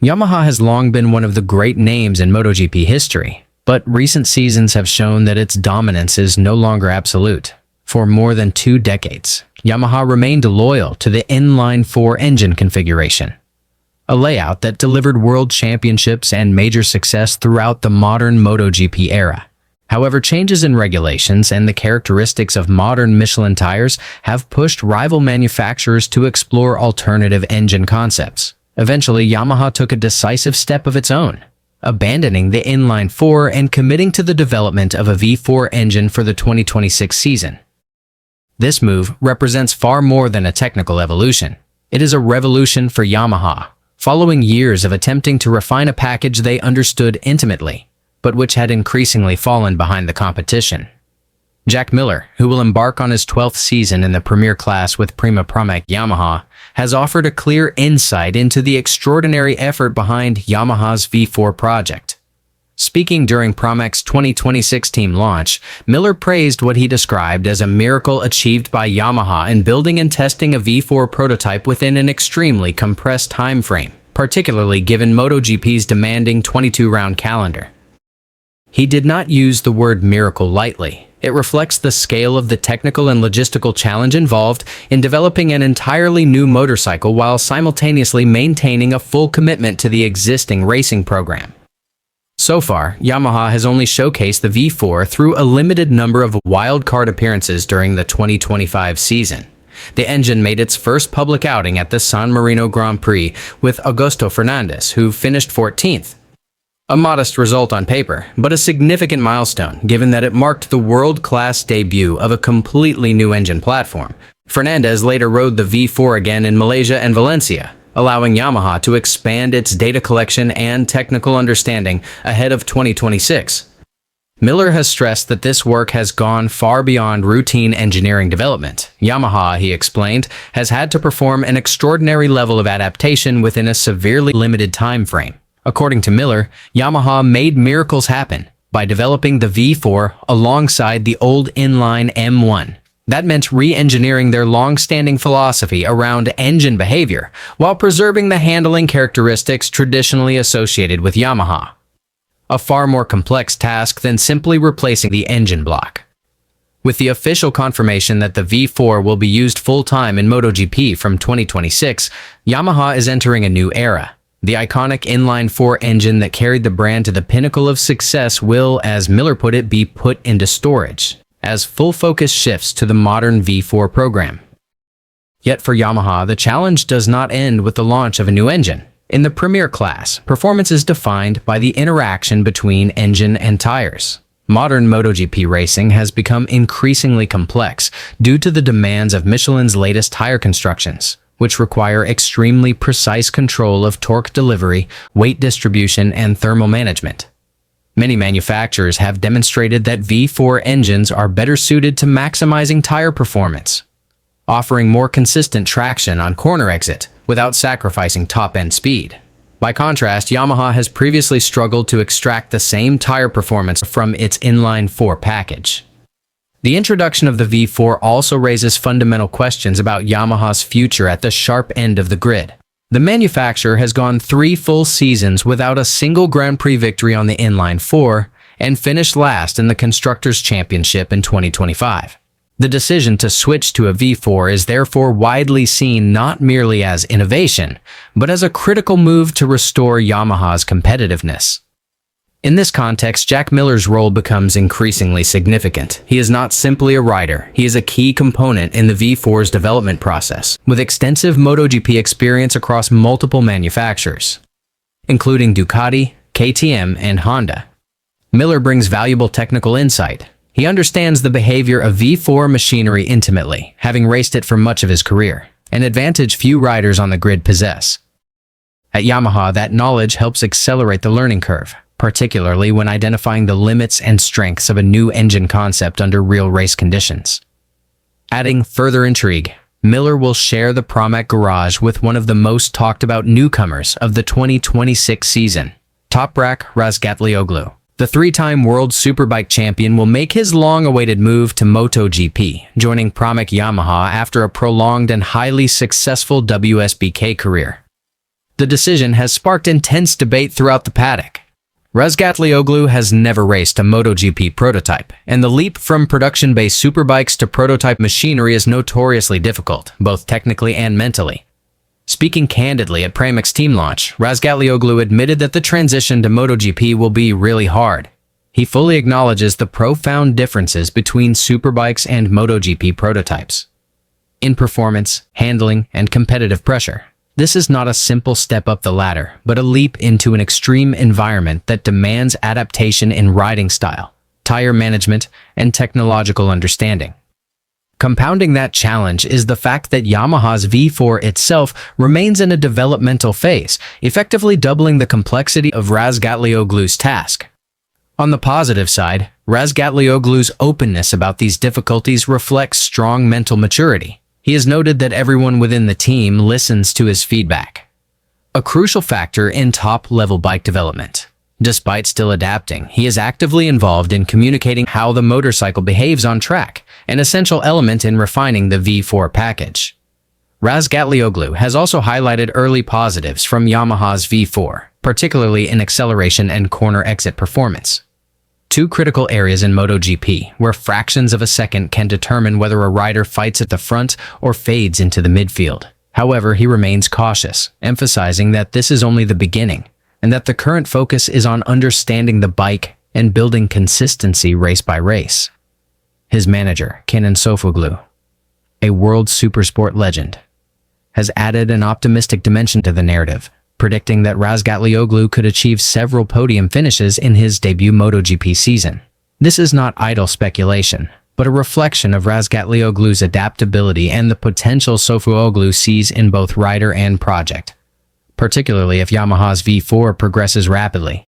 Yamaha has long been one of the great names in MotoGP history, but recent seasons have shown that its dominance is no longer absolute. For more than 2 decades, Yamaha remained loyal to the inline-four engine configuration, a layout that delivered world championships and major success throughout the modern MotoGP era. However, changes in regulations and the characteristics of modern Michelin tires have pushed rival manufacturers to explore alternative engine concepts. Eventually, Yamaha took a decisive step of its own, abandoning the inline-four and committing to the development of a V4 engine for the 2026 season. This move represents far more than a technical evolution. It is a revolution for Yamaha, following years of attempting to refine a package they understood intimately, but which had increasingly fallen behind the competition. Jack Miller, who will embark on his 12th season in the Premier class with Pramac Yamaha, has offered a clear insight into the extraordinary effort behind Yamaha's V4 project. Speaking during Pramac's 2026 team launch, Miller praised what he described as a miracle achieved by Yamaha in building and testing a V4 prototype within an extremely compressed time frame, particularly given MotoGP's demanding 22-round calendar. He did not use the word miracle lightly. It reflects the scale of the technical and logistical challenge involved in developing an entirely new motorcycle while simultaneously maintaining a full commitment to the existing racing program. So far, Yamaha has only showcased the V4 through a limited number of wildcard appearances during the 2025 season. The engine made its first public outing at the San Marino Grand Prix with Augusto Fernandez, who finished 14th. A modest result on paper, but a significant milestone given that it marked the world-class debut of a completely new engine platform. Fernandez later rode the V4 again in Malaysia and Valencia, allowing Yamaha to expand its data collection and technical understanding ahead of 2026. Miller has stressed that this work has gone far beyond routine engineering development. Yamaha, he explained, has had to perform an extraordinary level of adaptation within a severely limited time frame. According to Miller, Yamaha made miracles happen by developing the V4 alongside the old inline M1. That meant re-engineering their long-standing philosophy around engine behavior while preserving the handling characteristics traditionally associated with Yamaha. A far more complex task than simply replacing the engine block. With the official confirmation that the V4 will be used full-time in MotoGP from 2026, Yamaha is entering a new era. The iconic inline-four engine that carried the brand to the pinnacle of success will, as Miller put it, be put into storage, as full focus shifts to the modern V4 program. Yet for Yamaha, the challenge does not end with the launch of a new engine. In the Premier class, performance is defined by the interaction between engine and tires. Modern MotoGP racing has become increasingly complex due to the demands of Michelin's latest tire constructions, which require extremely precise control of torque delivery, weight distribution, and thermal management. Many manufacturers have demonstrated that V4 engines are better suited to maximizing tire performance, offering more consistent traction on corner exit without sacrificing top-end speed. By contrast, Yamaha has previously struggled to extract the same tire performance from its inline-four package. The introduction of the V4 also raises fundamental questions about Yamaha's future at the sharp end of the grid. The manufacturer has gone 3 full seasons without a single Grand Prix victory on the inline-four and finished last in the Constructors' Championship in 2025. The decision to switch to a V4 is therefore widely seen not merely as innovation, but as a critical move to restore Yamaha's competitiveness. In this context, Jack Miller's role becomes increasingly significant. He is not simply a rider, he is a key component in the V4's development process, with extensive MotoGP experience across multiple manufacturers, including Ducati, KTM, and Honda. Miller brings valuable technical insight. He understands the behavior of V4 machinery intimately, having raced it for much of his career, an advantage few riders on the grid possess. At Yamaha, that knowledge helps accelerate the learning curve, particularly when identifying the limits and strengths of a new engine concept under real race conditions. Adding further intrigue, Miller will share the Pramac garage with one of the most talked about newcomers of the 2026 season, Toprak Razgatlioglu. The 3-time World Superbike champion will make his long-awaited move to MotoGP, joining Pramac Yamaha after a prolonged and highly successful WSBK career. The decision has sparked intense debate throughout the paddock. Razgatlioglu has never raced a MotoGP prototype, and the leap from production-based superbikes to prototype machinery is notoriously difficult, both technically and mentally. Speaking candidly at Pramac's team launch, Razgatlioglu admitted that the transition to MotoGP will be really hard. He fully acknowledges the profound differences between superbikes and MotoGP prototypes. In performance, handling, and competitive pressure, this is not a simple step up the ladder, but a leap into an extreme environment that demands adaptation in riding style, tire management, and technological understanding. Compounding that challenge is the fact that Yamaha's V4 itself remains in a developmental phase, effectively doubling the complexity of Razgatlioglu's task. On the positive side, Razgatlioglu's openness about these difficulties reflects strong mental maturity. He has noted that everyone within the team listens to his feedback, a crucial factor in top-level bike development. Despite still adapting, he is actively involved in communicating how the motorcycle behaves on track, an essential element in refining the V4 package. Razgatlioglu has also highlighted early positives from Yamaha's V4, particularly in acceleration and corner exit performance. Two critical areas in MotoGP, where fractions of a second can determine whether a rider fights at the front or fades into the midfield. However, he remains cautious, emphasizing that this is only the beginning, and that the current focus is on understanding the bike and building consistency race by race. His manager, Kenan Sofuoglu, a world supersport legend, has added an optimistic dimension to the narrative, predicting that Razgatlioglu could achieve several podium finishes in his debut MotoGP season. This is not idle speculation, but a reflection of Razgatlioglu's adaptability and the potential Sofuoglu sees in both rider and project, particularly if Yamaha's V4 progresses rapidly.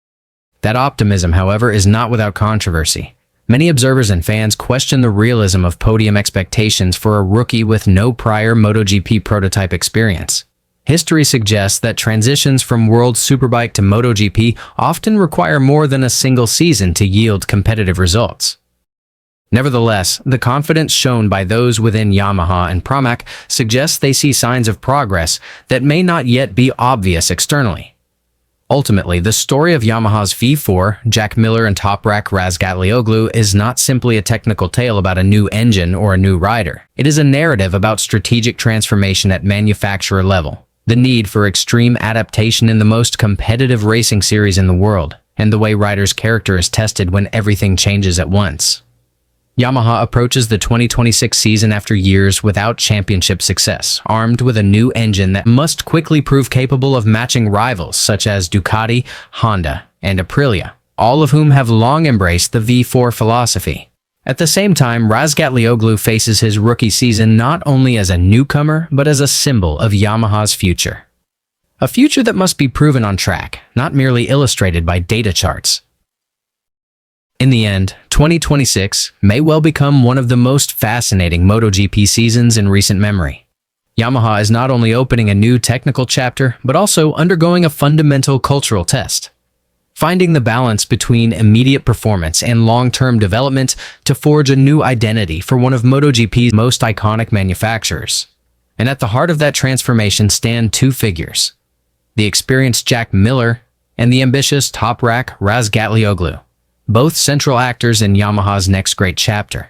That optimism, however, is not without controversy. Many observers and fans question the realism of podium expectations for a rookie with no prior MotoGP prototype experience. History suggests that transitions from World Superbike to MotoGP often require more than a single season to yield competitive results. Nevertheless, the confidence shown by those within Yamaha and Pramac suggests they see signs of progress that may not yet be obvious externally. Ultimately, the story of Yamaha's V4, Jack Miller and Toprak Razgatlioglu is not simply a technical tale about a new engine or a new rider. It is a narrative about strategic transformation at manufacturer level, the need for extreme adaptation in the most competitive racing series in the world, and the way riders' character is tested when everything changes at once. Yamaha approaches the 2026 season after years without championship success, armed with a new engine that must quickly prove capable of matching rivals such as Ducati, Honda, and Aprilia, all of whom have long embraced the V4 philosophy. At the same time, Razgatlioglu faces his rookie season not only as a newcomer, but as a symbol of Yamaha's future. A future that must be proven on track, not merely illustrated by data charts. In the end, 2026 may well become one of the most fascinating MotoGP seasons in recent memory. Yamaha is not only opening a new technical chapter, but also undergoing a fundamental cultural test, finding the balance between immediate performance and long-term development to forge a new identity for one of MotoGP's most iconic manufacturers. And at the heart of that transformation stand two figures: the experienced Jack Miller and the ambitious Toprak Razgatlioglu, both central actors in Yamaha's next great chapter.